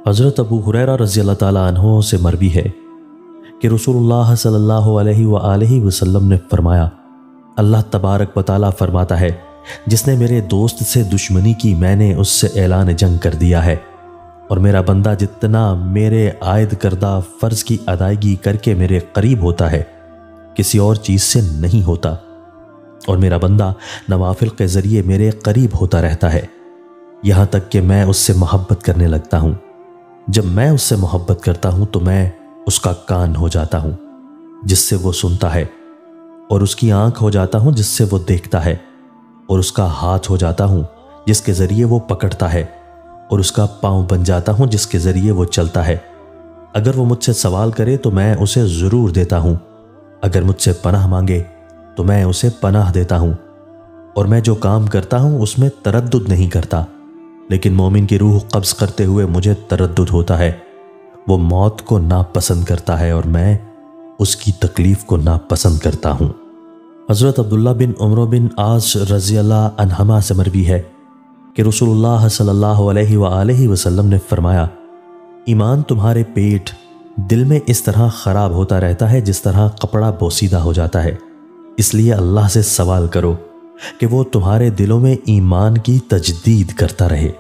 حضرت ابو ہریرہ رضی اللہ تعالیٰ عنہ سے مروی ہے کہ رسول اللہ صلی اللہ علیہ وآلہ وسلم نے فرمایا، اللہ تبارک و تعالیٰ فرماتا ہے، جس نے میرے دوست سے دشمنی کی میں نے اس سے اعلان جنگ کر دیا ہے، اور میرا بندہ جتنا میرے عائد کردہ فرض کی ادائیگی کر کے میرے قریب ہوتا ہے کسی اور چیز سے نہیں ہوتا، اور میرا بندہ نوافل کے ذریعے میرے قریب ہوتا رہتا ہے، یہاں تک کہ میں اس سے محبت کرنے لگتا ہوں۔ جب میں اس سے محبت کرتا ہوں تو میں اس کا کان ہو جاتا ہوں جس سے وہ سنتا ہے، اور اس کی آنکھ ہو جاتا ہوں جس سے وہ دیکھتا ہے، اور اس کا ہاتھ ہو جاتا ہوں جس کے ذریعے وہ پکڑتا ہے، اور اس کا پاؤں بن جاتا ہوں جس کے ذریعے وہ چلتا ہے۔ اگر وہ مجھ سے سوال کرے تو میں اسے ضرور دیتا ہوں، اگر مجھ سے پناہ مانگے تو میں اسے پناہ دیتا ہوں، اور میں جو کام کرتا ہوں اس میں تردد نہیں کرتا۔ لیکن مومن کی روح قبض کرتے ہوئے مجھے تردد ہوتا ہے، وہ موت کو ناپسند کرتا ہے اور میں اس کی تکلیف کو ناپسند کرتا ہوں۔ حضرت عبداللہ بن عمرو بن عاص رضی اللہ عنہما سے مروی ہے کہ رسول اللہ صلی اللہ علیہ وآلہ وسلم نے فرمایا، ایمان تمہارے پیٹ دل میں اس طرح خراب ہوتا رہتا ہے جس طرح کپڑا بوسیدہ ہو جاتا ہے، اس لیے اللہ سے سوال کرو کہ وہ تمہارے دلوں میں ایمان کی تجدید کرتا رہے۔